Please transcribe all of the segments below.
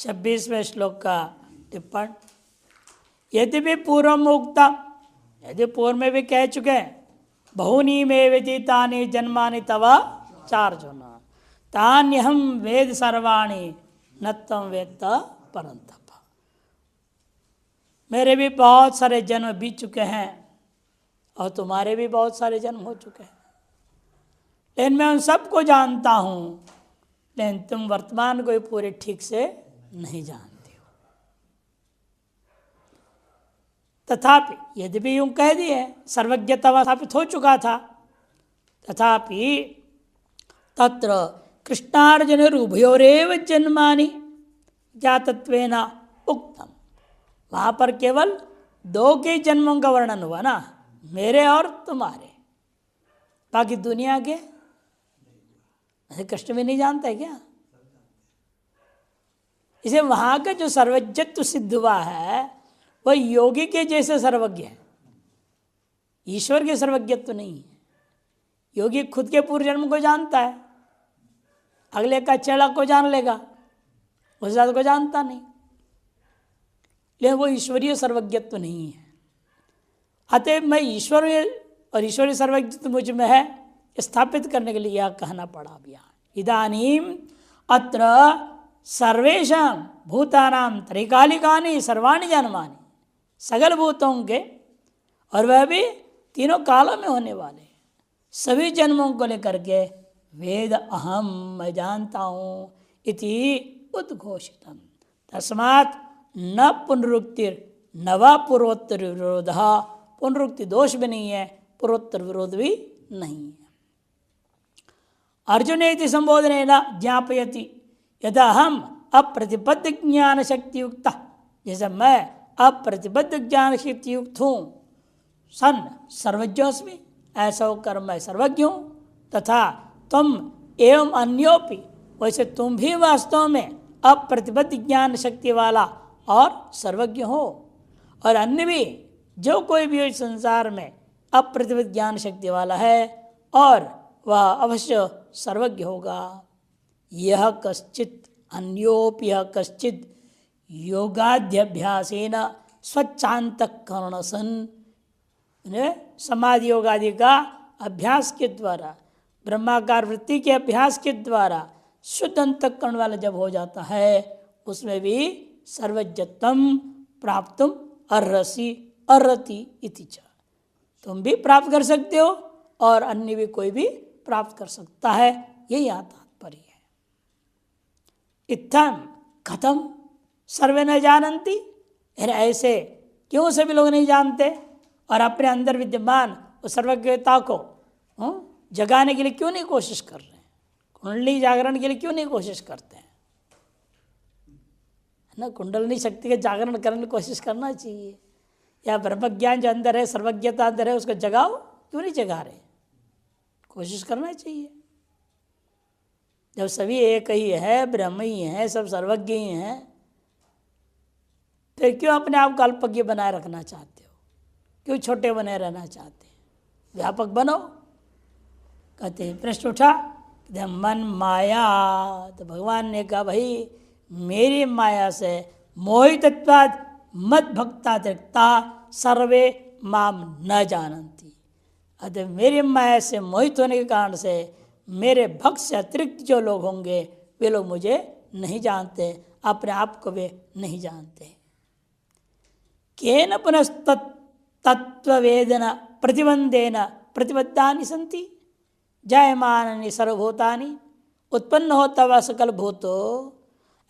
26वें श्लोक का टिप्पण। यदि भी पूर्व उक्ता, यदि पूर्व में भी कह चुके हैं, बहूनि मे व्यतीतानि जन्मानि तव चार्जुन तान्यहं वेद सर्वाणि न त्वं वेत्त परन्तप। मेरे भी बहुत सारे जन्म बीत चुके हैं और तुम्हारे भी बहुत सारे जन्म हो चुके हैं, लेकिन मैं उन सबको जानता हूँ, लेकिन तुम वर्तमान को पूरे ठीक से नहीं जानते हो। तथापि यदि भी यूं कह दिए, सर्वज्ञता स्थापित हो चुका था, तथापि तत्र कृष्णार्जुन उभयोरेव जन्मानि जातत्वेन उक्तम। वहाँ पर केवल दो के जन्मों का वर्णन हुआ ना, मेरे और तुम्हारे, बाकी दुनिया के कृष्ण भी नहीं जानता है क्या? इसे वहाँ का जो सर्वज्ञत्व सिद्ध हुआ है वह योगी के जैसे सर्वज्ञ है, ईश्वर के सर्वज्ञत्व नहीं है। योगी खुद के पूर्व जन्म को जानता है, अगले का चेला को जान लेगा, उस जात को जानता नहीं, लेकिन वो ईश्वरीय सर्वज्ञत्व नहीं है। अतः मैं ईश्वर और ईश्वरीय सर्वज्ञत्व मुझ में है स्थापित करने के लिए यह कहना पड़ा अभियान। इदानीम अत्र सर्वेषां भूतानां त्रैकालिकानि सर्वाणि जन्मानि, सगल भूतों के, और वह भी तीनों कालों में होने वाले सभी जन्मों को लेकर के वेद अहम, मैं जानता हूँ, इति उद्घोषितम्। तस्मात् न पुनरुक्तिर न वा पूर्वोत्तर विरोध, पुनरुक्ति दोष भी नहीं है, पूर्वोत्तर विरोध भी नहीं है। अर्जुनेति संबोधनेन ज्ञापयति यदा हम अप्रतिबद्ध ज्ञान शक्ति युक्त, जैसे मैं अप्रतिबद्ध ज्ञान शक्ति युक्त हूँ, सन सर्वज्ञोस्मि, ऐसा होकर मैं सर्वज्ञ हूँ, तथा तुम एवं अन्योपि, वैसे तुम भी वास्तव में अप्रतिबद्ध ज्ञान शक्ति वाला और सर्वज्ञ हो, और अन्य भी जो कोई भी इस संसार में अप्रतिबद्ध ज्ञान शक्ति वाला है और वह अवश्य सर्वज्ञ होगा। यह कश्चित अन्योपि यह कश्चित योगाध्यभ्यासेन स्वच्छांतःकरण सन, समाधि योगादि का अभ्यास के द्वारा, ब्रह्माकार वृत्ति के अभ्यास के द्वारा शुद्ध अंतःकरण वाला जब हो जाता है, उसमें भी सर्वज्ञत्वं प्राप्तुम अर्हसि अर्हति इति च। तुम भी प्राप्त कर सकते हो और अन्य भी कोई भी प्राप्त कर सकता है, यही यहाँ तात्पर्य है। इत्थं कथम सर्वे न जानन्ति, ऐसे क्यों सभी लोग नहीं जानते और अपने अंदर विद्यमान उस सर्वज्ञता को जगाने के लिए क्यों नहीं कोशिश कर रहे हैं? कुंडली जागरण के लिए क्यों नहीं कोशिश करते हैं? है ना, कुंडली शक्ति के जागरण करने की कोशिश करना चाहिए। या ब्रह्मज्ञान जो अंदर है, सर्वज्ञता अंदर है, उसको जगाओ, क्यों नहीं जगा रहे? कोशिश करना चाहिए। जब सभी एक ही है, ब्रह्म ही है, सब सर्वज्ञ ही हैं, फिर क्यों अपने आप को अल्पज्ञ बनाए रखना चाहते हो? क्यों छोटे बने रहना चाहते हैं? व्यापक बनो। कहते हैं, प्रश्न उठा, मन माया, तो भगवान ने कहा भाई मेरी माया से मोहितत्वात् मद भक्तातिरिक्ता सर्वे माम न जानन्ति। अतः मेरी माया से मोहित होने के कारण से मेरे भक्त से अतिरिक्त जो लोग होंगे वे लोग मुझे नहीं जानते, अपने आप को वे नहीं जानते। केन पुनस्तत्त्ववेदन प्रतिबंधेन प्रतिबद्धानि सन्ति जायमानानि सर्वभूतानि, उत्पन्न होता हुआ सकल भूतो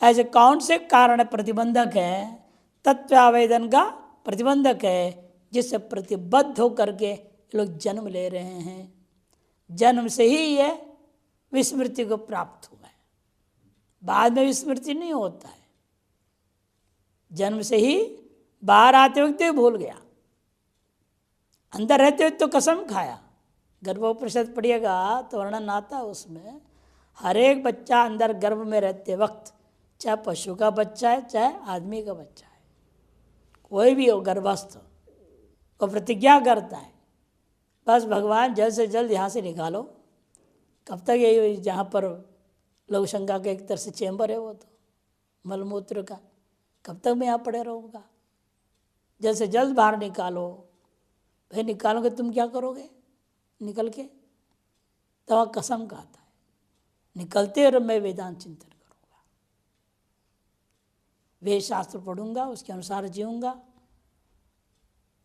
ऐसे कौन से कारण प्रतिबंधक है? तत्वावेदन का प्रतिबंधक है, जिससे प्रतिबद्ध होकर के लोग जन्म ले रहे हैं। जन्म से ही ये विस्मृति को प्राप्त हुआ है, बाद में विस्मृति नहीं होता है। जन्म से ही बाहर आते वक्त भूल गया, अंदर रहते हुए तो कसम खाया। गर्भोपनिषद पढ़िएगा तो वर्णन आता है उसमें, हर एक बच्चा अंदर गर्भ में रहते वक्त, चाहे पशु का बच्चा है चाहे आदमी का बच्चा है, कोई भी हो गर्भस्थ, वो प्रतिज्ञा करता है बस भगवान जल्द से जल्द यहाँ से निकालो। कब तक यही जहाँ पर लघु शंका के एक तरह से चैम्बर है वो, तो मलमूत्र का, कब तक मैं यहाँ पड़े रहूँगा? जल्द से जल्द बाहर निकालो। भाई निकालोगे तुम क्या करोगे निकल के? तो वहाँ कसम खाता है, निकलते और मैं वेदांत चिंतन करूँगा, वेद शास्त्र पढ़ूंगा, उसके अनुसार जीऊँगा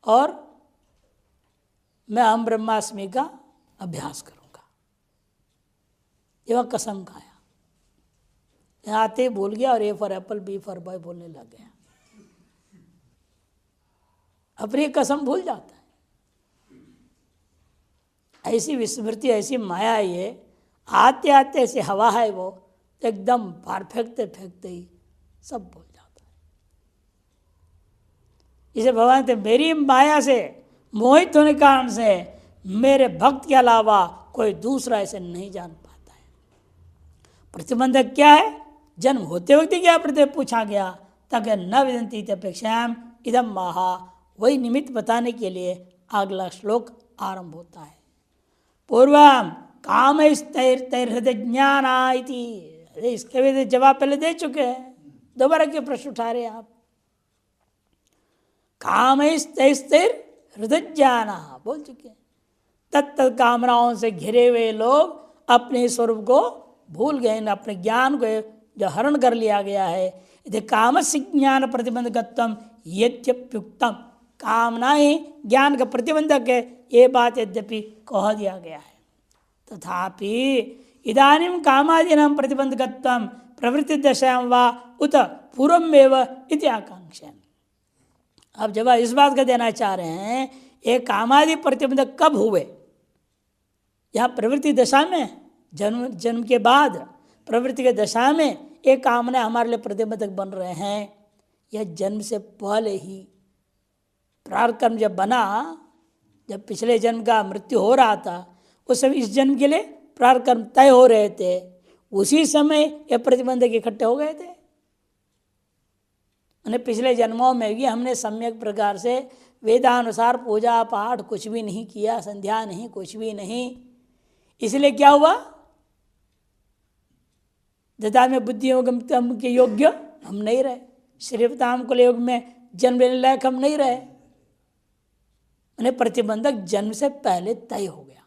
और मैं अहम ब्रह्मास्मि का अभ्यास करूँगा। ये वह कसम खाया। यहाँ आते ही भूल गया और A for apple, B for boy बोलने लग गया। अपनी कसम भूल जाता है। ऐसी विस्मृति, ऐसी माया है ये, आते आते ऐसी हवा है वो, तो एकदम पार फेंकते फेंकते ही सब भूल जाता है। इसे भगवान कहते मेरी माया से मोहित होने के कारण से मेरे भक्त के अलावा कोई दूसरा ऐसे नहीं जान पाता है। प्रतिबंधक क्या है? जन्म होते वक्त क्या प्रति पूछा गया, तक न विदंती अपेक्षायाम इदम महा, वही निमित्त बताने के लिए अगला श्लोक आरंभ होता है। पूर्वम काम हृदय ज्ञान इति, इसके भी जवाब पहले दे चुके हैं, दोबारा क्यों प्रश्न उठा रहे आप? काम हृदय ज्ञान बोल चुके हैं। तत्त कामनाओं से घिरे हुए लोग अपने स्वरूप को भूल गए, न अपने ज्ञान को जो हरण कर लिया गया है। यदि कामस्य ज्ञान प्रतिबंधकत्वम यद्यप्युक्तम, कामनाएं ज्ञान का प्रतिबंधक है, ये बात यद्यपि कह दिया गया है, तथापि इदानीं कामादीनां प्रतिबंधकत्वं प्रवृत्ति दशायां वा उत पूर्वमेव इति आकांक्षा। अब जब इस बात का देना चाह रहे हैं, ये कामादि प्रतिबंधक कब हुए? यहाँ प्रवृत्ति दशा में, जन्म के बाद प्रवृत्ति के दशा में ये कामना हमारे लिए प्रतिबंधक बन रहे हैं। यह जन्म से पहले ही प्रारब्ध कर्म जब बना, जब पिछले जन्म का मृत्यु हो रहा था, उस समय इस जन्म के लिए प्रारब्ध कर्म तय हो रहे थे, उसी समय ये प्रतिबंधक इकट्ठे हो गए थे। उन्हें पिछले जन्मों में भी हमने सम्यक प्रकार से वेदानुसार पूजा पाठ कुछ भी नहीं किया, संध्या नहीं, कुछ भी नहीं, इसलिए क्या हुआ? ददा में बुद्धि योगम के योग्य हम नहीं रहे, श्रीवताम कुल योग में जन्म लेने लायक हम नहीं रहे। उन्हें प्रतिबंधक जन्म से पहले तय हो गया,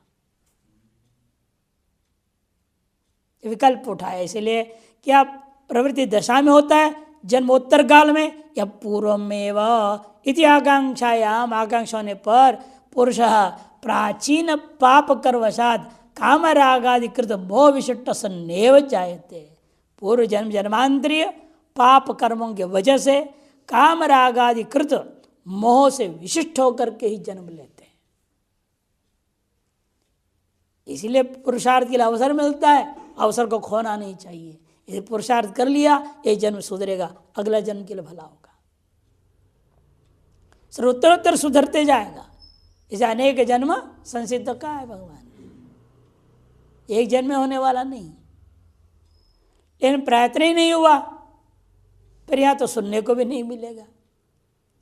विकल्प उठाया। इसलिए क्या प्रवृत्ति दशा में होता है, जन्मोत्तर काल में, या पूर्वमेव इति आकांक्षायाम, आकांक्षा होने पर पुरुष प्राचीन पाप करवशात कामरागादिकृत मोह विशिष्ट सन्नेव जायते। पूर्व जन्म जन्मांतरीय पाप कर्मों के वजह से कामरागादिकृत मोह से विशिष्ट होकर के ही जन्म लेते हैं। इसीलिए पुरुषार्थ के लिए अवसर मिलता है, अवसर को खोना नहीं चाहिए। यदि पुरुषार्थ कर लिया, ये जन्म सुधरेगा, अगला जन्म के लिए भला होगा, उत्तरोत्तर सुधरते जाएगा। इसे अनेक जन्म संसिद्ध का है भगवान, एक जन्म में होने वाला नहीं। लेकिन प्रयत्न ही नहीं हुआ, फिर यहाँ तो सुनने को भी नहीं मिलेगा।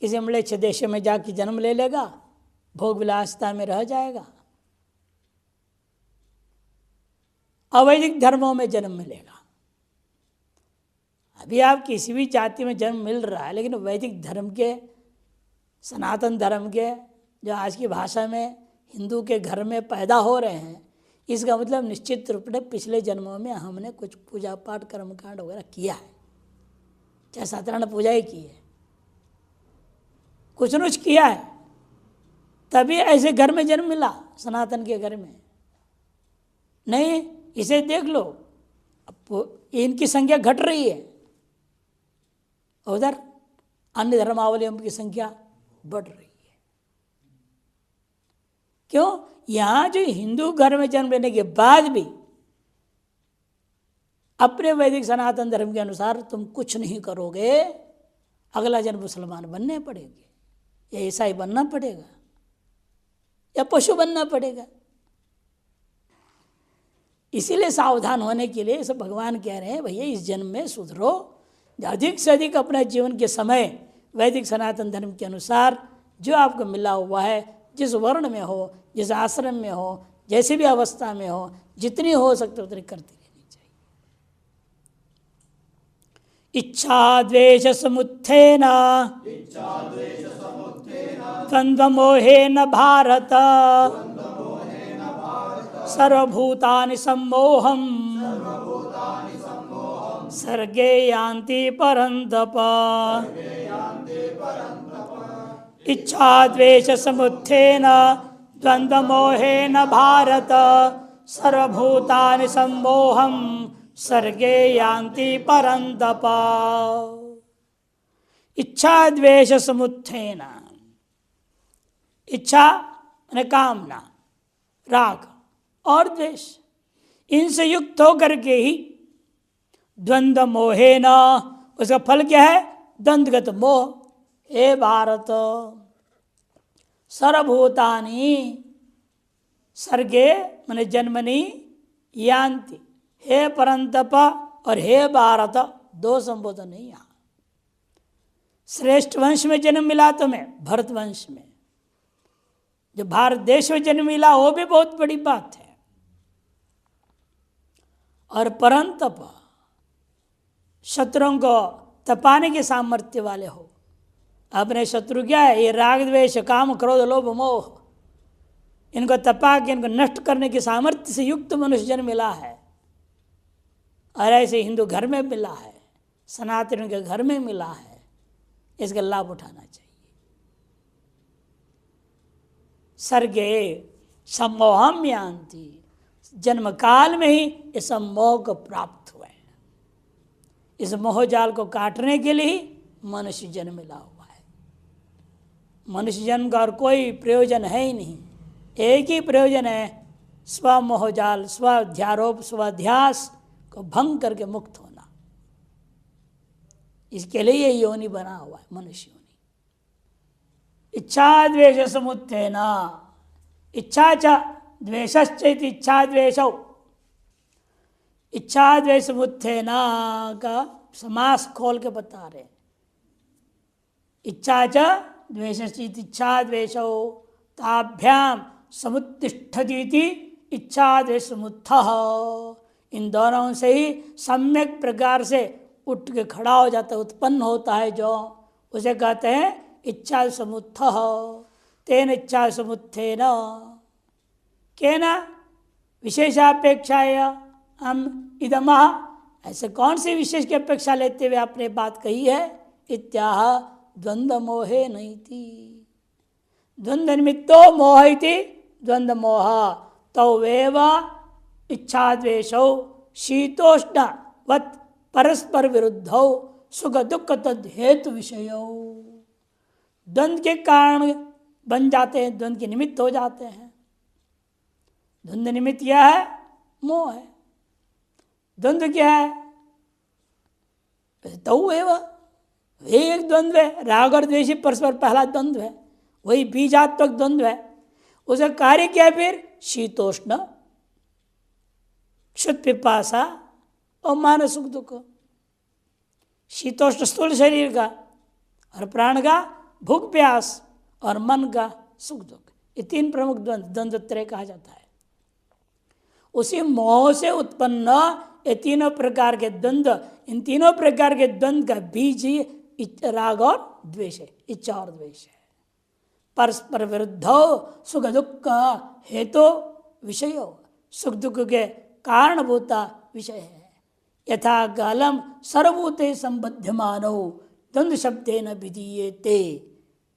किसी म्लेच्छ देश में जाके जन्म ले लेगा, भोग विलासता में रह जाएगा, अवैदिक धर्मों में जन्म मिलेगा। अभी आप किसी भी जाति में जन्म मिल रहा है, लेकिन वैदिक धर्म के, सनातन धर्म के, जो आज की भाषा में हिंदू के घर में पैदा हो रहे हैं, इसका मतलब निश्चित रूप में पिछले जन्मों में हमने कुछ पूजा पाठ कर्मकांड वगैरह किया है, चाहे सत्यनारायण पूजा ही की है, कुछ न कुछ किया है, तभी ऐसे घर में जन्म मिला, सनातन के घर में। नहीं, इसे देख लो, अब इनकी संख्या घट रही है, उधर अन्य धर्मावलंबियों की संख्या बढ़ रही है। क्यों? यहाँ जो हिंदू घर में जन्म लेने के बाद भी अपने वैदिक सनातन धर्म के अनुसार तुम कुछ नहीं करोगे, अगला जन्म मुसलमान बनने पड़ेगा, या ईसाई बनना पड़ेगा, या पशु बनना पड़ेगा। इसीलिए सावधान होने के लिए सब भगवान कह रहे हैं, भैया इस जन्म में सुधरो, अधिक से अधिक अपने जीवन के समय वैदिक सनातन धर्म के अनुसार जो आपको मिला हुआ है, जिस वर्ण में हो, जिस आश्रम में हो, जैसे भी अवस्था में हो, जितनी हो सकते उतनी करती रहनी चाहिए। इच्छा द्वेष समुत्थेन द्वंद्व मोहेन भारत सर्वभूतानि सम्मोहम् सर्गे यान्ति परन्तप। इच्छा द्वेष समुत्थेन द्वंद्व मोहेन भारत सर्वभूतानि सम्मोहम् सर्गे यान्ति परन्तप। इच्छा द्वेष समुत्थेन, इच्छा माने कामना, राग और द्वेष, इनसे युक्त होकर के ही द्वंद्व मोहे न, उसका फल क्या है? द्वंद्वगत मोह। हे भारत, सर्वभूतानि सर्गे माने जन्मनि यान्ति, हे परंतप और हे भारत, दो संबोधन नहीं यहाँ। श्रेष्ठ वंश में जन्म मिला तुम्हें, भरत वंश में, जो भारत देश में जन्म मिला वो भी बहुत बड़ी बात है। और परंतप, शत्रुओं को तपाने के सामर्थ्य वाले हो। अपने शत्रु क्या है? ये राग द्वेष काम क्रोध लोभ मोह, इनको तपा के इनको नष्ट करने के सामर्थ्य से युक्त मनुष्य जन्म मिला है। और ऐसे हिंदू घर में मिला है, सनातन के घर में मिला है, इसका लाभ उठाना चाहिए। सर्गे सम्मोहम यान्ति, जन्म काल में ही इस सम्मोह को प्राप्त हुए। इस मोहजाल को काटने के लिए ही मनुष्य जन्म मिला हुआ है। मनुष्य जन्म का और कोई प्रयोजन है ही नहीं, एक ही प्रयोजन है, स्व मोहजाल, स्वाध्यारोप, स्वाध्यास को भंग करके मुक्त होना। इसके लिए ये योनि बना हुआ है, मनुष्य योनि। इच्छा द्वेष समुत्थेन, इच्छा च द्वेषश्च इति इच्छा द्वेषौ, इच्छा द्वेष समुत्थेन का समास खोल के बता रहे। इच्छा च द्वेषश्च इति इच्छा द्वेषौ ताभ्याम समुत्तिष्ठति इति इच्छा द्वेष समुत्थः। इन दोनों से ही सम्यक प्रकार से उठ के खड़ा हो जाता है, उत्पन्न होता है, जो उसे कहते हैं इच्छा समुत्थः। तेन इच्छा समुत्थेन केन विशेषापेक्षाया हम इदमः, ऐसे कौन सी विशेष की अपेक्षा लेते हुए आपने बात कही है? इत्याह द्वंद्व मोहे नहीं थी, द्वंद्व निमित्तो मोह इति द्वंद्व मोह तवेव इच्छा द्वेषौ शीतोष्ण वत् परस्पर विरुद्धौ सुख दुख तद हेतु विषयो। द्वंद्व के कारण बन जाते हैं, द्वंद्व के निमित्त हो जाते हैं। द्वंद्व निमित्त क्या है? मोह है। द्वंद्व क्या है? तो एक द्वंद्व है, राग और द्वेष परस्पर पहला द्वंद्व है, वही बीजात्मक द्वंद्व है। उसका कार्य क्या है फिर? शीतोष्ण, क्षुत पिपासा और मानस सुख दुख। शीतोष्ण स्थूल शरीर का, और प्राण का भूख प्यास, और मन का सुख दुख। ये तीन प्रमुख द्वंद्वत्रय कहा जाता है। उसी मोह से उत्पन्न ये तीनों प्रकार के द्वंद्व, इन तीनों प्रकार के द्वंद्व का बीज ही राग और द्वेष है, इच्छा और द्वेष है। परस्पर विरुद्धो सुख दुख हेतु विषय, सुख दुख के कारणभूता विषय है। यथा कालम सर्वभूते संबध्यमानो द्वंद्व शब्देन विधीयते,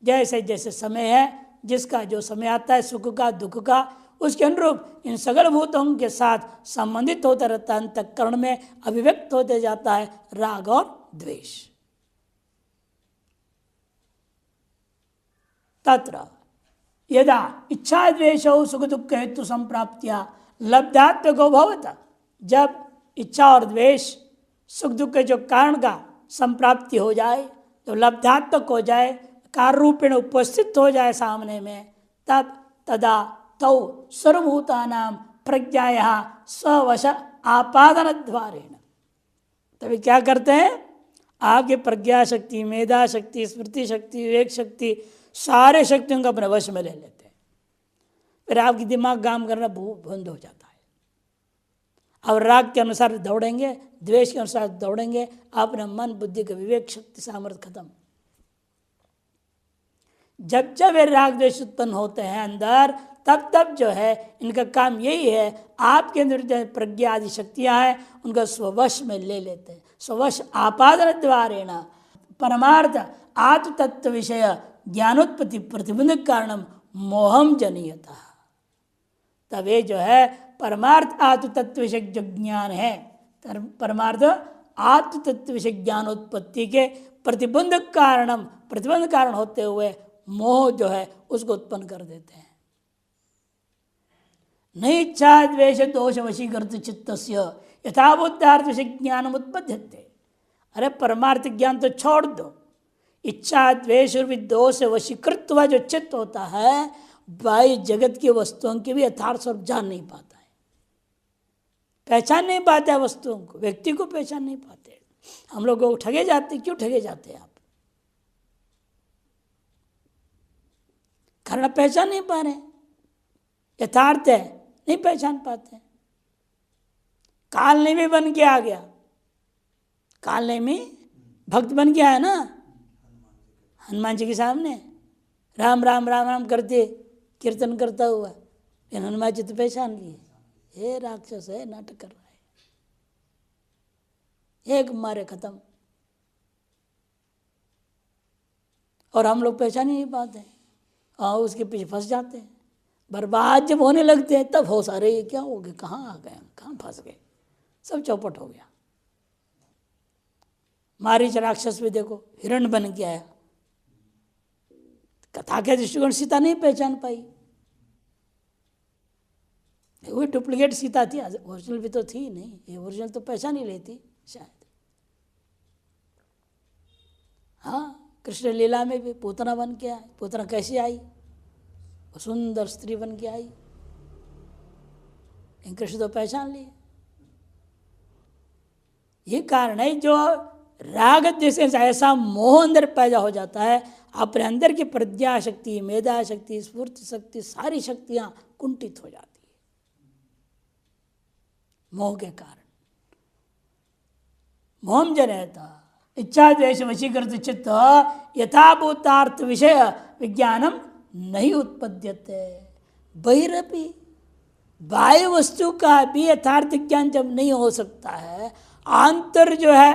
जैसे जैसे समय है, जिसका जो समय आता है सुख का दुख का, उसके अनुरूप इन सगल भूतों के साथ संबंधित होता रहता है, अंतःकरण में अभिव्यक्त होते जाता है राग और द्वेष। तत्र यदा इच्छा द्वेषौ सुख दुख हेतु संप्राप्त्या लब्धात्मको भवत, जब इच्छा और द्वेष सुख दुख के जो कारण का संप्राप्ति हो जाए, तो लब्धात्मक हो जाए, कार्य रूपेण उपस्थित हो जाए सामने में, तब तदा तौ सर्वभूतानां प्रज्ञाया स्ववश आपादन द्वारेण, तभी क्या करते हैं? आपके प्रज्ञा शक्ति, मेधा शक्ति, स्मृति शक्ति, विवेक शक्ति, सारे शक्तियों को अपने वश में ले लेते हैं। फिर आपकी दिमाग काम करना बंद हो जाता है। और राग के अनुसार दौड़ेंगे, द्वेष के अनुसार दौड़ेंगे, अपने मन बुद्धि का विवेक शक्ति सामर्थ्य खत्म। जब जब ये राग द्वेष उत्पन्न होते हैं अंदर, तब तब जो है इनका काम यही है, आपके अंदर जो प्रज्ञा आदि शक्तियां हैं उनका स्ववश में ले लेते हैं। स्ववश आपादन द्वारेण परमार्थ आत्म तत्व विषय ज्ञानोत्पत्ति प्रतिबंधक कारणम मोहम जनियता। तब ये जो है परमार्थ आत्म तत्व विषय जो ज्ञान है, परमार्थ आत्म तत्व विषय ज्ञानोत्पत्ति के प्रतिबंधक कारणम, प्रतिबंध कारण होते हुए मोह जो है उसको उत्पन्न कर देते हैं। नहीं इच्छा द्वेष दोष वशीकृत चित्तस्य यथाभूतार्थ विषय ज्ञान उत्पद्यते। अरे परमार्थ ज्ञान तो छोड़ दो, इच्छा द्वेष और दोष वशीकृत हुआ जो चित्त होता है, बाह्य जगत की वस्तुओं की भी यथार्थ स्वरूप जान नहीं पाता है, पहचान नहीं पाता है वस्तुओं को, व्यक्ति को पहचान नहीं पाते। हम लोग ठगे जाते, क्यों ठगे जाते हैं आप? कारण पहचान नहीं पा रहे, यथार्थ है नहीं पहचान पाते। काल नेमी बन के आ गया, काल नेमी भक्त बन के आया ना हनुमान जी के सामने, राम राम राम राम करते कीर्तन करता हुआ, लेकिन हनुमान जी तो पहचान लिए, ये राक्षस है, नाटक कर रहा है, एक मारे खत्म। और हम लोग पहचान ही नहीं पाते, और उसके पीछे फंस जाते हैं। बर्बाद जब होने लगते हैं तब हो सारे ये क्या हो गए, कहाँ आ गए, कहाँ फंस गए, सब चौपट हो गया। मारीच राक्षस भी देखो हिरण बन के आया, कथा के दृष्टिकोण सीता नहीं पहचान पाई, वही डुप्लीकेट सीता थी, ओरिजिनल भी तो थी नहीं, ये ओरिजिनल तो पहचान ही लेती शायद। हाँ, कृष्ण लीला में भी पूतना बन के आई, पूतना कैसी आई, सुंदर स्त्री बन के आई, लेकिन कृष्ण तो पहचान लिए। ये कारण है जो राग जैसे ऐसा मोह अंदर पैदा हो जाता है, अपने अंदर की प्रज्ञा शक्ति, मेधा शक्ति, स्फूर्ति शक्ति, सारी शक्तियां कुंठित हो जाती है मोह के कारण। मोहम जनयता इच्छा द्वेष वशीकृत चित्त यथाभूतार्थ विषय विज्ञानम नहीं उत्पद्यते। बहिरपि बाह्य वस्तु का भी यथार्थ ज्ञान जब नहीं हो सकता है, आंतर जो है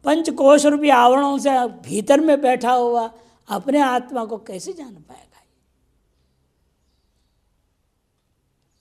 पंचकोश रूपी आवरणों से भीतर में बैठा हुआ अपने आत्मा को कैसे जान पाएगा?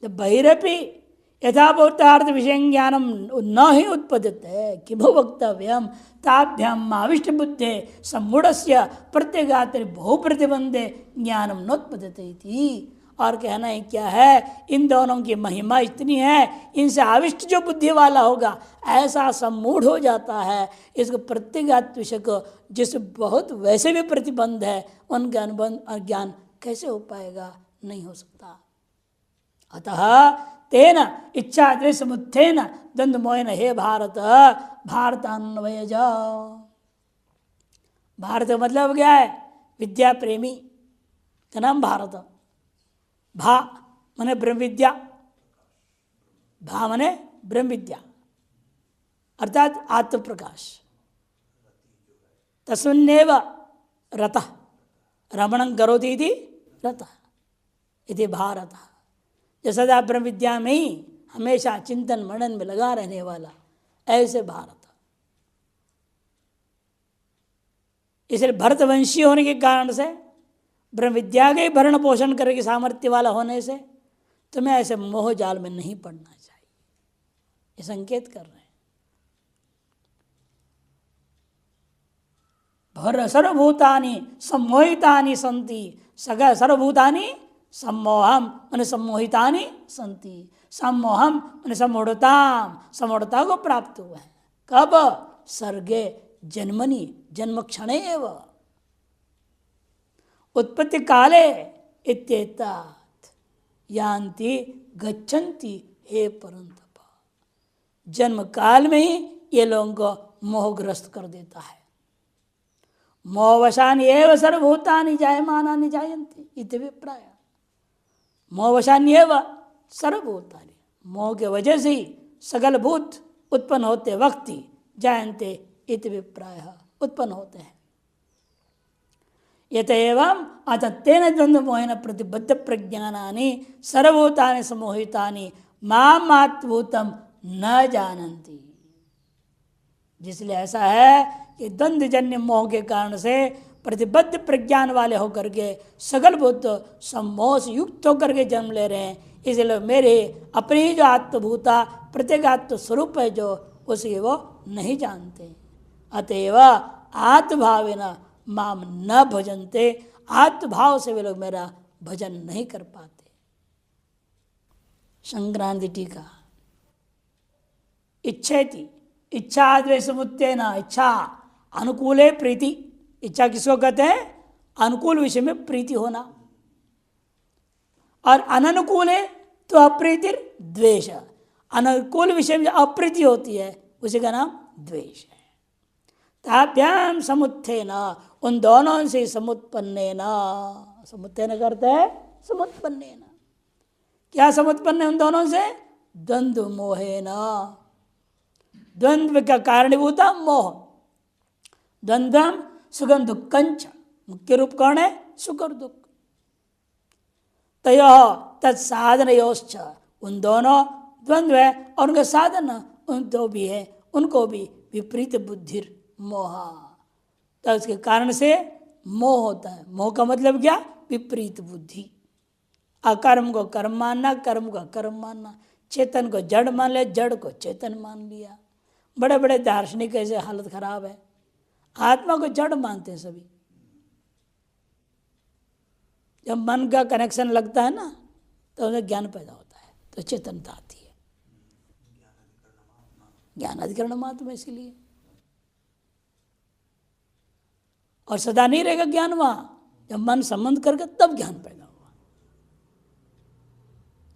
जब बहिरपि यथाभूतार्थ विषय ज्ञानम न ही उत्पद्यते किमु वक्तव्यम ताभ्याम आविष्ट बुद्धे सम्मूढ़स्य प्रत्यगात्र बहुप्रतिबंधे ज्ञानम नोत्पद्यते इति। और कहना है क्या है, इन दोनों की महिमा इतनी है, इनसे आविष्ट जो बुद्धि वाला होगा ऐसा सम्मूढ़ हो जाता है, इसको प्रत्यगात्म विषय को जिस बहुत वैसे भी प्रतिबंध है उनका अनुबंध ज्ञान कैसे हो पाएगा? नहीं हो सकता। अतः तेन इच्छा द्वेष समुत्थेन द्वंद्व मोहन हे भारत भारतान्वय जाओ। भारत मतलब क्या है? विद्या प्रेमी का नाम भारत। भा मने ब्रह्म विद्या, भा मने ब्रह्म विद्या अर्थात आत्म प्रकाश। तस्मिन्नेव रतः रमणं करोति इति रतः इति भारत। जैसा सदा ब्रह्म विद्या में ही हमेशा चिंतन मनन में लगा रहने वाला, ऐसे भारत। इसलिए भरतवंशी होने के कारण से, ब्रह्म विद्या के भरण पोषण करने की सामर्थ्य वाला होने से तुम्हें ऐसे मोह जाल में नहीं पड़ना चाहिए, ये संकेत कर रहे हैं। भर सर्वभूतानि सम्मोहितानि संति, सग सर्वभूतानि सम्मोहम मैंने सम्मोहितानि संति, सम्मोहम मैंने सम्मूढ़ताम, सम्मूढ़ता को प्राप्त हुए हैं। कब? सर्गे जन्मनि जन्म क्षणे एव उत्पत्ति काले इत्येतात् यान्ति गच्छन्ति हे परंतप। जन्म काल में ही ये लोगों को मोहग्रस्त कर देता है। मोहवशानि एव सर्वभूतानि जायमानानि जायन्ति इति विप्राय। मोहवशानि एव सर्वभूतानि, मोह के वजह से ही सगल भूत उत्पन्न होते वक्त ही जायन्ते इति विप्राय उत्पन्न होते हैं। यत एवं अतत्तेन द्वंद्व मोहेन प्रतिबद्ध प्रज्ञानानि सर्वभूतानि सम्मोहितानि माम आत्मभूतम न जानन्ति। जिसलिए ऐसा है कि द्वंद्वजन्य मोह के कारण से प्रतिबद्ध प्रज्ञान वाले होकर के सगल भूत सम्मोह से युक्त होकर के जन्म ले रहे हैं। इसलिए मेरे अपनी ही जो आत्मभूता प्रत्येक आत्म स्वरूप है जो उसे वो नहीं जानते। अतएव आत्मभावेन माम न भजन्ते, आत्मभाव से वे लोग मेरा भजन नहीं कर पाते। संक्रांति टीका इच्छेति इच्छा द्वेषमुत्तेन, इच्छा अनुकूले प्रीति, इच्छा किसको कहते हैं? अनुकूल विषय में प्रीति होना, और अननुकूले तो अप्रीतिर द्वेष, अनुकूल विषय में अप्रीति होती है उसी का नाम द्वेष है। ताभ्याम समुत्थेन, उन दोनों से समुत्पन्नेन, समुत्थेन करते हैं समुत्पन्नेन, क्या समुत्पन्न उन दोनों से? द्वंद्व मोहेन, द्वंद्व का कारणीभूता मोह। द्वंद्वम सुखम दुखंच, मुख्य रूप कौन है? सुख और दुख। तयो तत्साधनयोश्च, उन दोनों द्वंद्व है और उनका साधन उन दो भी है, उनको भी विपरीत बुद्धि मोह, तो उसके कारण से मोह होता है। मोह का मतलब क्या? विपरीत बुद्धि। अकर्म को कर्म मानना, कर्म को कर्म मानना, चेतन को जड़ मान लिया, जड़ को चेतन मान लिया। बड़े बड़े दार्शनिक ऐसे हालत खराब है, आत्मा को जड़ मानते हैं सभी। जब मन का कनेक्शन लगता है ना तो उन्हें ज्ञान पैदा होता है, तो चेतनता आती है। ज्ञान अधिकरण मात्र इसीलिए, और सदा नहीं रहेगा ज्ञान वहां, जब मन संबंध करके तब ज्ञान पैदा हुआ।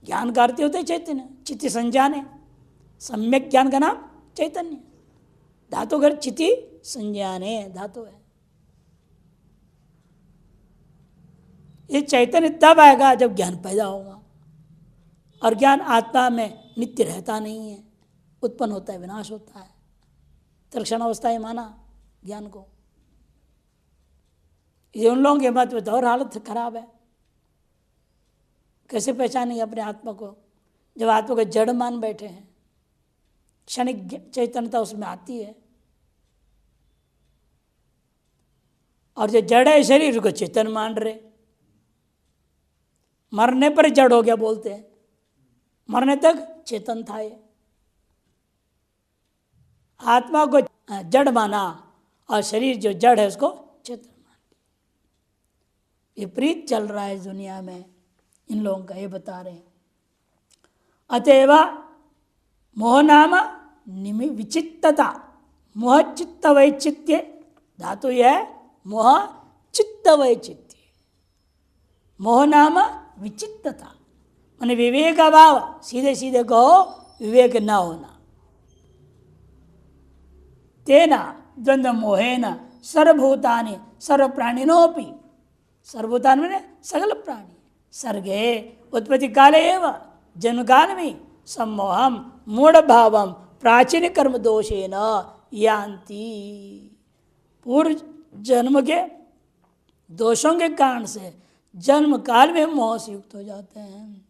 ज्ञान का अर्थ होते चैतन्य, चित्त संज्ञाने, सम्यक ज्ञान का नाम चैतन्य। धातु घर चिति संज्ञाने धातु है। ये चैतन्य तब आएगा जब ज्ञान पैदा होगा, और ज्ञान आत्मा में नित्य रहता नहीं है, उत्पन्न होता है, विनाश होता है। तत्क्षण अवस्था ही माना ज्ञान को। ये उन लोगों के मत में और हालत खराब है। कैसे पहचानेंगे अपने आत्मा को जब आत्मा को जड़ मान बैठे हैं? क्षणिक चैतन्यता उसमें आती है, और जो जड़ है शरीर को चेतन मान रहे। मरने पर जड़ हो गया बोलते हैं, मरने तक चेतन था ये। आत्मा को जड़ माना और शरीर जो जड़ है उसको चेतन मान लिया। विपरीत चल रहा है दुनिया में इन लोगों का, ये बता रहे हैं। अतएव मोह नाम निमि विचित्तता, मोह चित्त वैचित्य धातु है, मोह चित्त वैचित्य। मोह नाम विचित्तता माने विवेक अभाव, सीधे सीधे कहो विवेक न होना। तेना द्वंद्व मोहेन सर्वभूतानि सर्व प्राणिनोपि, सर्वभूतानि माने सगल प्राणी, सर्गे उत्पत्ति काले एवं जन्म काल में सम्मोहम मूढ़ भावम प्राचीन कर्म दोषेन यान्ति। पूर्व जन्म के दोषों के कारण से जन्म काल में मोह से युक्त हो जाते हैं।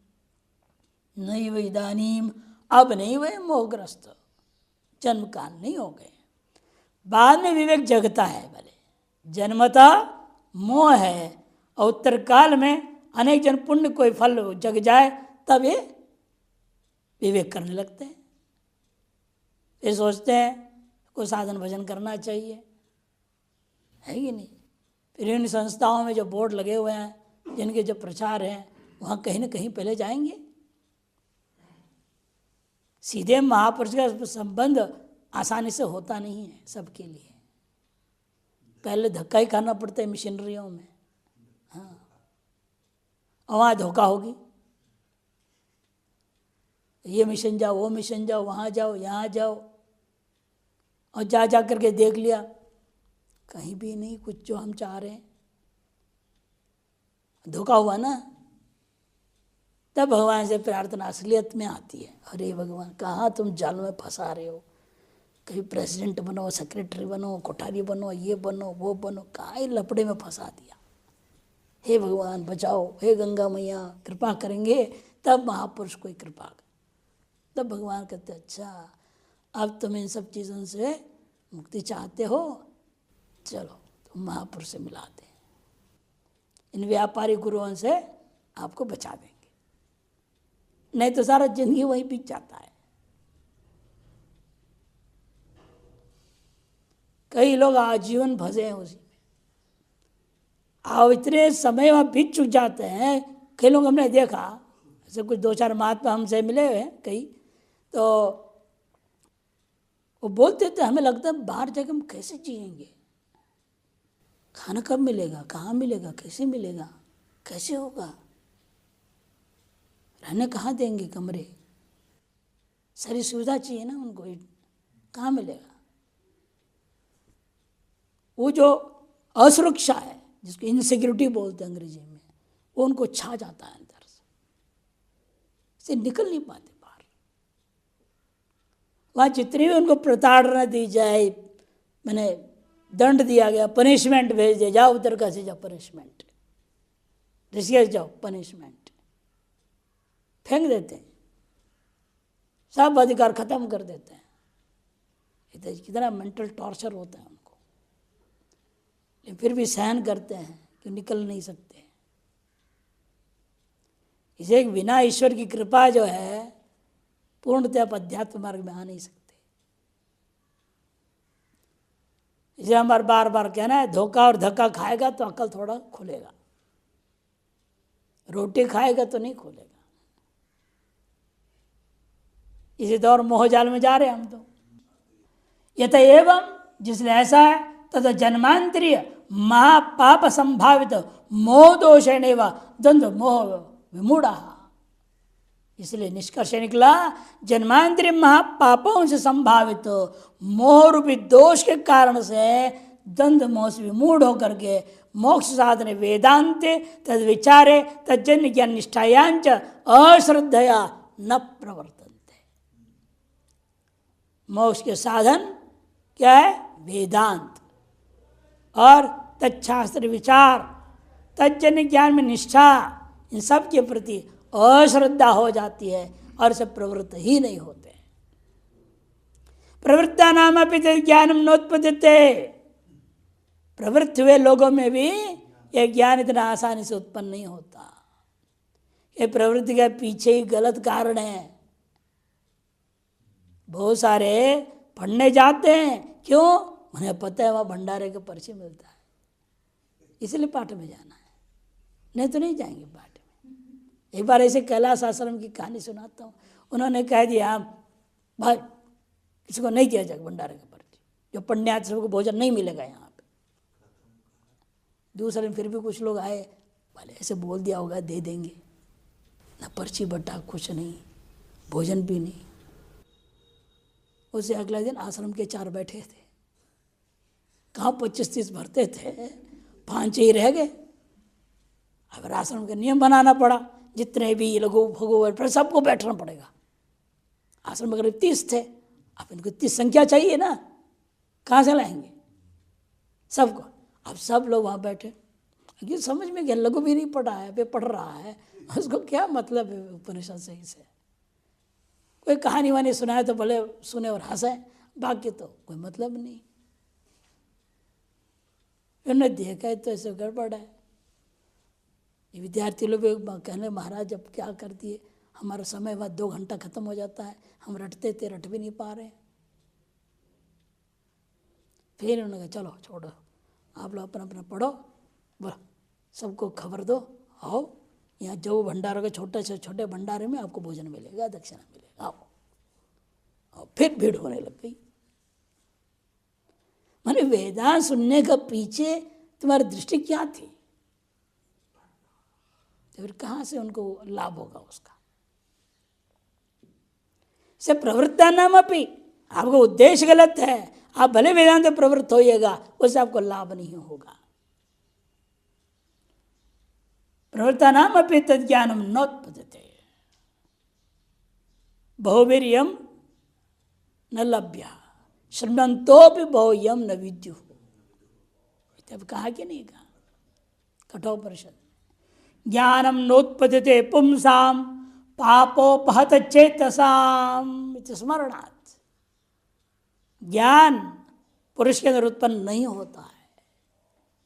नहीं वही इदानीम, अब नहीं वही मोहग्रस्त, जन्म काल नहीं हो गए, बाद में विवेक जगता है। भले जन्मता मोह है, और उत्तर काल में अनेक जन पुण्य कोई फल जग जाए तब ये विवेक करने लगते हैं। फिर सोचते हैं कोई साधन भजन करना चाहिए, है कि नहीं? फिर इन संस्थाओं में जो बोर्ड लगे हुए हैं, जिनके जो प्रचार हैं, वहाँ कहीं ना कहीं पहले जाएंगे। सीधे महापुरुष का संबंध आसानी से होता नहीं है सबके लिए, पहले धक्का ही खाना पड़ता है मिशनरियों में। हाँ, और वहाँ धोखा होगी, ये मिशन जाओ, वो मिशन जाओ, वहाँ जाओ, यहाँ जाओ, और जा जा करके देख लिया कहीं भी नहीं कुछ जो हम चाह रहे हैं। धोखा हुआ ना। तब भगवान से प्रार्थना असलियत में आती है। अरे भगवान, कहाँ तुम जाल में फंसा रहे हो, कभी प्रेसिडेंट बनो, सेक्रेटरी बनो, कोठारी बनो, ये बनो वो बनो, कहाँ ही लपड़े में फंसा दिया। हे भगवान बचाओ, हे गंगा मैया कृपा करेंगे तब महापुरुष कोई कृपा कर। तब भगवान कहते अच्छा अब तुम इन सब चीज़ों से मुक्ति चाहते हो, चलो तुम महापुरुष से मिलाते हैं, इन व्यापारी गुरुओं से आपको बचा देंगे, नहीं तो सारा जिंदगी वही बीत जाता है। कई लोग आजीवन फंसे हैं उसी में, अब इतने समय वहाँ बीत चुक जाते हैं। कई लोग हमने देखा, ऐसे कुछ 2-4 महात्मा हमसे मिले हुए हैं कई, तो वो बोलते थे हमें लगता है बाहर जाकर हम कैसे जिएंगे, खाना कब मिलेगा, कहाँ मिलेगा, कैसे मिलेगा, कैसे होगा, रहने कहाँ देंगे कमरे, सारी सुविधा चाहिए ना उनको, कहाँ मिलेगा। वो जो असुरक्षा है जिसको इनसिक्योरिटी बोलते हैं अंग्रेजी में, वो उनको छा जाता है अंदर से निकल नहीं पाते बाहर। वहाँ जितनी भी उनको प्रताड़ना दी जाए, मैंने दंड दिया गया, पनिशमेंट भेज दे, जाओ उधर का से जाओ पनिशमेंट, ऋषिकेश जाओ पनिशमेंट, फेंक देते हैं, सब अधिकार खत्म कर देते हैं। कितना मेंटल टॉर्चर होता है उनको, लेकिन फिर भी सहन करते हैं कि निकल नहीं सकते। इसे बिना ईश्वर की कृपा जो है पूर्णतः आप अध्यात्म मार्ग में आ नहीं सकते। इसे हमारे बार बार कहना है, धोखा और धक्का खाएगा तो अकल थोड़ा खुलेगा, रोटी खाएगा तो नहीं खुलेगा। इसी दौर मोहजाल में जा रहे हम तो। यत एवं, जिसने ऐसा है, तथा जन्मांतरीय महापाप संभावित मोह दोषेण व द्वंद्व मोह विमूढ़ा। इसलिए निष्कर्ष निकला, जन्मांतरीय महापापों से संभावित मोह रूपी दोष के कारण से द्वंद्व मोह से विमूढ़ होकर के मोक्ष साधन वेदांत तद विचारे तज्जन्य ज्ञान निष्ठायांच अश्रद्धया न प्रवर्तन्ते। मोक्ष के साधन क्या है? वेदांत और तच्छास्त्र विचार, तज्जन्य ज्ञान में निष्ठा, इन सब के प्रति अश्रद्धा हो जाती है और सब प्रवृत्त ही नहीं होते। प्रवृत्ता नाम अपि ज्ञानम नोत्पद्यते। प्रवृत्त हुए लोगों में भी यह ज्ञान इतना आसानी से उत्पन्न नहीं होता। ये प्रवृत्ति के पीछे ही गलत कारण है। बहुत सारे पढ़ने जाते हैं, क्यों? उन्हें पता है वहाँ भंडारे का पर्ची मिलता है, इसलिए पाठ में जाना है, नहीं तो नहीं जाएंगे पाठ में। एक बार ऐसे कैलाश आश्रम की कहानी सुनाता हूँ। उन्होंने कह दिया भाई किसी को नहीं दिया जाएगा भंडारे का पर्ची, जो पढ़ने आते सबको भोजन नहीं मिलेगा यहाँ पे। दूसरे में फिर भी कुछ लोग आए, भले ऐसे बोल दिया होगा दे देंगे, ना पर्ची बटा कुछ नहीं, भोजन भी नहीं। उससे अगले दिन आश्रम के 4 बैठे थे, कहाँ 25-30 भरते थे, 5 ही रह गए। अब आश्रम का नियम बनाना पड़ा, जितने भी लघु भगो पर सबको बैठना पड़ेगा। आश्रम में करीब 30 थे, अब इनको 30 संख्या चाहिए ना, कहाँ से लाएंगे सबको? अब सब लोग वहाँ बैठे, क्योंकि समझ में गया लघु भी नहीं पढ़ा है, वे पढ़ रहा है, उसको क्या मतलब है उपनिषद सही से। कोई कहानी वानी सुनाए तो भले सुने और हंसे, बाकी तो कोई मतलब नहीं। उन्होंने देखा है तो ऐसे गड़बड़ है। ये विद्यार्थी लोग कहने महाराज अब क्या कर दिए, हमारा समय बाद 2 घंटा खत्म हो जाता है, हम रटते थे रट भी नहीं पा रहे। फिर उन्होंने कहा चलो छोड़ो, आप लोग अपना अपना पढ़ो, बोलो सबको खबर दो, आओ यहाँ जो भंडारों के छोटे से छोटे भंडारे में आपको भोजन मिलेगा, दक्षिणा मिलेगा, आओ। और फिर भीड़ होने लग गई। माने वेदांत सुनने का पीछे तुम्हारी दृष्टि क्या थी? तो फिर कहाँ से उनको लाभ होगा उसका? से प्रवृत्ता नाम अपनी, आपका उद्देश्य गलत है, आप भले वेदांत प्रवृत्त होइएगा, उससे आपको लाभ नहीं होगा। प्रवृत्ता नाम अपनी तज्ञानम नोत्पद्यते। बहुवीर्यम न लभ्य श्रमंतोपि बहुयम न विद्यु। तब कहा कि नहीं कहा कठोपनिषद। ज्ञानम नोत्पद्यते पुंसाम पापोपहत चेतसाम स्मरणात्। ज्ञान पुरुष के अंदर उत्पन्न नहीं होता है।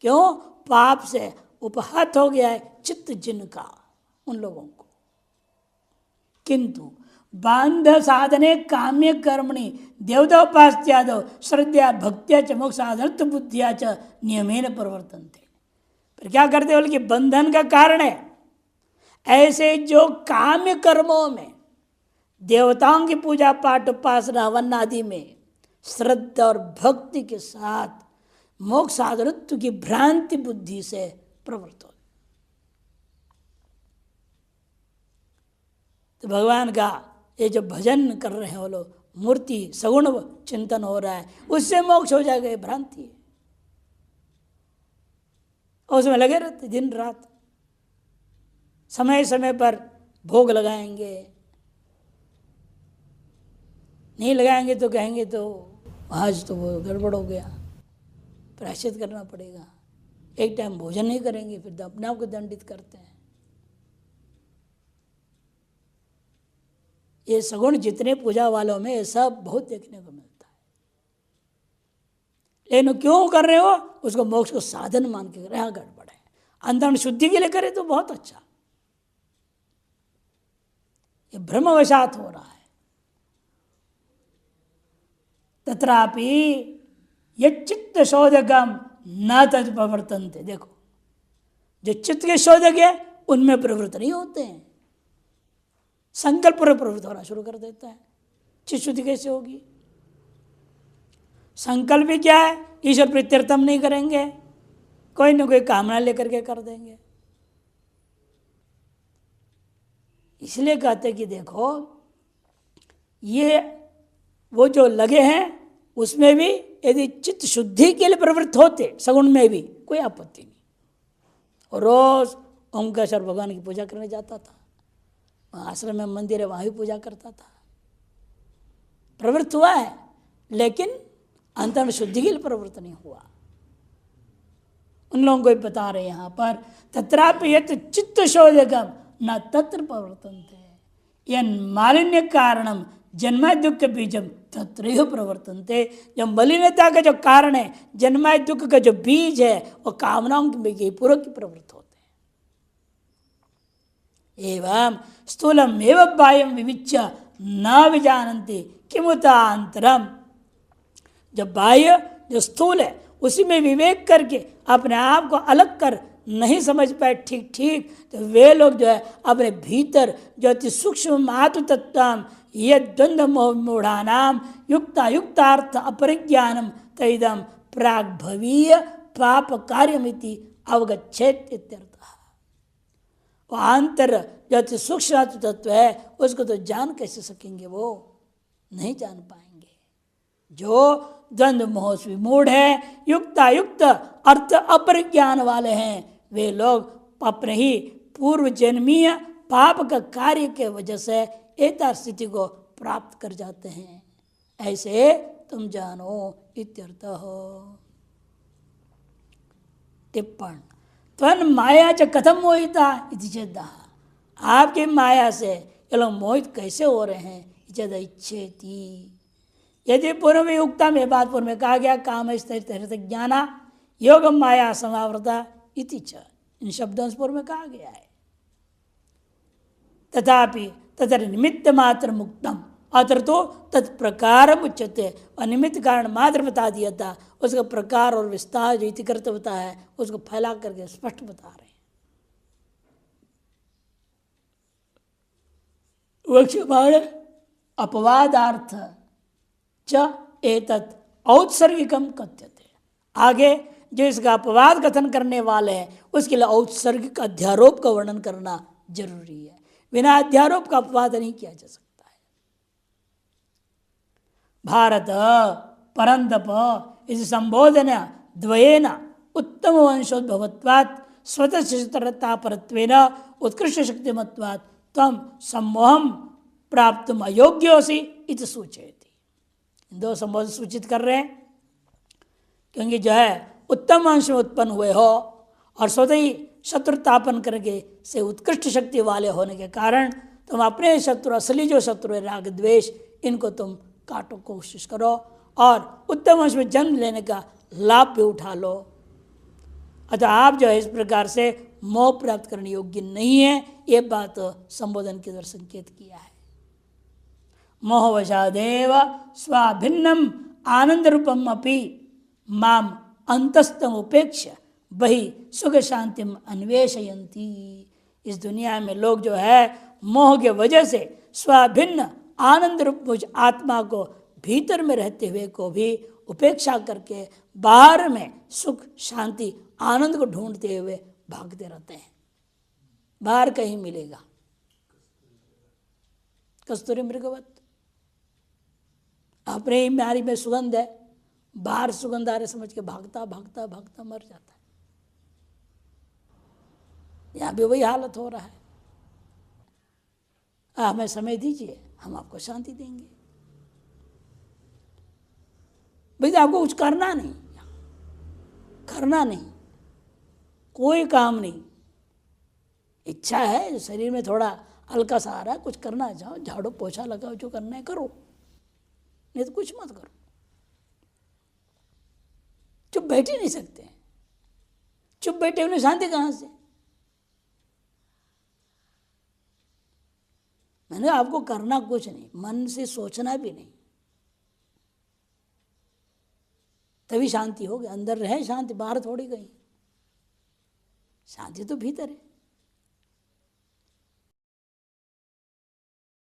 क्यों? पाप से उपहत हो गया है चित्त जिनका, उन लोगों को। किंतु बांध साधने काम्य कर्मणि देवदोपास्त्यादो श्रद्धा भक्त्या च मोक्ष साधनत्व बुद्धिया च नियमेन प्रवर्तन्ते। पर क्या करते बोले कि बंधन का कारण है ऐसे जो काम्य कर्मों में, देवताओं की पूजा पाठ उपासना हवन आदि में श्रद्धा और भक्ति के साथ मोक्ष साधनत्व की भ्रांति बुद्धि से प्रवृत्त हो। तो भगवान का ये जो भजन कर रहे हैं वो लोग, मूर्ति सगुण चिंतन हो रहा है, उससे मोक्ष हो जाएगा, ये भ्रांति है। और उसमें लगे रहते दिन रात, समय समय पर भोग लगाएंगे, नहीं लगाएंगे तो कहेंगे तो आज तो वो गड़बड़ हो गया, प्रायश्चित करना पड़ेगा। एक टाइम भोजन नहीं करेंगे फिर अपने आप को दंडित करते हैं। ये सगुण जितने पूजा वालों में ये सब बहुत देखने को मिलता है। लेकिन क्यों कर रहे हो? उसको मोक्ष को साधन मान के कर रहे हैं। गड़बड़ है। अंतरण शुद्धि के लिए करे तो बहुत अच्छा, ये भ्रमवशात हो रहा है। तत्रापि ये चित्त शोधकम न तद प्रवर्तन्ते। देखो जो चित्त के शोधक है उनमें प्रवृत्त नहीं होते हैं, संकल्प पर प्रवृत्त होना शुरू कर देता है। चित्त शुद्धि कैसे होगी? संकल्प भी क्या है? ईश्वर प्रीत्यर्थम नहीं करेंगे, कोई ना कोई कामना लेकर के कर देंगे। इसलिए कहते कि देखो ये वो जो लगे हैं उसमें भी यदि चित्त शुद्धि के लिए प्रवृत्त होते सगुण में भी कोई आपत्ति नहीं। और रोज ओंकारेश्वर भगवान की पूजा करने जाता था, आश्रम में मंदिर है वहाँ भी पूजा करता था, प्रवृत्त हुआ है, लेकिन अंतरण शुद्धि के लिए प्रवृत्त नहीं हुआ। उन लोगों को बता रहे यहाँ पर तत्रापि यत् चित्त शोधकम न तत्र प्रवर्तन्ते यन् मालिन्य कारणम जन्माय दुख बीजम तत्रैव प्रवर्तन्ते। जो मलिनता का जो कारण है, जन्माय दुख का जो बीज है, वो कामनाओं के पूर्वक की प्रवृत्त होते हैं। एवं स्थूलम एवं बाह्यम विविच्य न विजानन्ति किमुतांतरम। जो बाह्य जो स्थूल है उसी में विवेक करके अपने आप को अलग कर नहीं समझ पाए ठीक ठीक, तो वे लोग जो है अपने भीतर जो अति सूक्ष्म आत्म तत्व ये द्वंद्व मूढ़ानाम युक्तायुक्तार्थ अपरिज्ञानम तैदम प्राग्भवीय पाप कार्यमिति अवगच्छेत इत्यर्थः। वो आंतर जो अति सूक्ष्म आत्म तत्व है उसको तो जान कैसे सकेंगे? वो नहीं जान पाएंगे। जो द्वंद्व मोह से विमूढ़ है, युक्तायुक्त अर्थ अपरिज्ञान वाले हैं, वे लोग अपने ही पूर्व जन्मीय पाप का कार्य के वजह से एता स्थिति को प्राप्त कर जाते हैं। ऐसे तुम जानो इत्यर्थः। टिप्पण त्वन् माया च कथम मोहिता इति चेत्। आपकी माया से ये लोग मोहित कैसे हो रहे हैं? चेद इच्छेति। यदि पूर्व में युक्ता में बात पूर्व में कहा गया काम ज्ञाना योग माया समावृता इति च, इन शब्दों से पूर्व में कहा गया है। तथापि तत्र निमित्त मात्र मुक्तम, अत्र तो तत्प्रकार उच्यते। और निमित्त कारण मात्र बता दिया था, उसका प्रकार और विस्तार जो इतिकर्तव्यता है उसको फैला करके स्पष्ट बता रहे हैं। वक्ष्यमाण अपवादार्थ च एतत् औत्सर्गिकम कथ्यते। आगे जो इसका अपवाद कथन करने वाले हैं उसके लिए औत्सर्गिक अध्यारोप का वर्णन करना जरूरी है। बिना अध्यारोप का अपवाद नहीं किया जा सकता है। भारत परंतप इस संबोधन द्वयेन उत्तम वंशोद्भवत्वात् स्वतः परत्वेन उत्कृष्ट शक्तिमत्वात् तम सम्मोहम प्राप्त अयोग्योसी इत सूचयति। दो संबोधन सूचित कर रहे हैं, क्योंकि जो है उत्तम अंश में उत्पन्न हुए हो और स्वतः ही शत्रुतापन करके से उत्कृष्ट शक्ति वाले होने के कारण तुम अपने शत्रु, असली जो शत्रु है राग द्वेष, इनको तुम काटो, कोशिश करो और उत्तम अंश में जन्म लेने का लाभ भी उठा लो। अतः आप जो है इस प्रकार से मोह प्राप्त करने योग्य नहीं है, ये बात संबोधन के द्वारा संकेत किया है। मोहवशादेव स्वाभिन्नम आनंद रूपम अपि माम अंतस्तम उपेक्ष वही सुख शांतिम अन्वेषयंती। इस दुनिया में लोग जो है मोह के वजह से स्वाभिन्न आनंद रूप मुझ आत्मा को भीतर में रहते हुए को भी उपेक्षा करके बाहर में सुख शांति आनंद को ढूंढते हुए भागते रहते हैं। बाहर कहीं मिलेगा, कस्तूरी मृगवत अपने ही म्यारी में सुगंध है, बाहर सुगंध आ रहे समझ के भागता भागता भागता मर जाता है। यहां भी वही हालत हो रहा है। हमें समय दीजिए, हम आपको शांति देंगे। भाई आपको कुछ करना नहीं, करना नहीं, कोई काम नहीं। इच्छा है, शरीर में थोड़ा हल्का सा आ रहा है, कुछ करना चाहो, झाड़ू पोछा लगाओ, जो करना है करो, नहीं तो कुछ मत करो। चुप बैठ ही नहीं सकते, चुप बैठे उन्हें शांति कहां से? मैंने आपको करना कुछ नहीं, मन से सोचना भी नहीं, तभी शांति होगी। अंदर रहे शांति, बाहर थोड़ी गई। शांति तो भीतर है।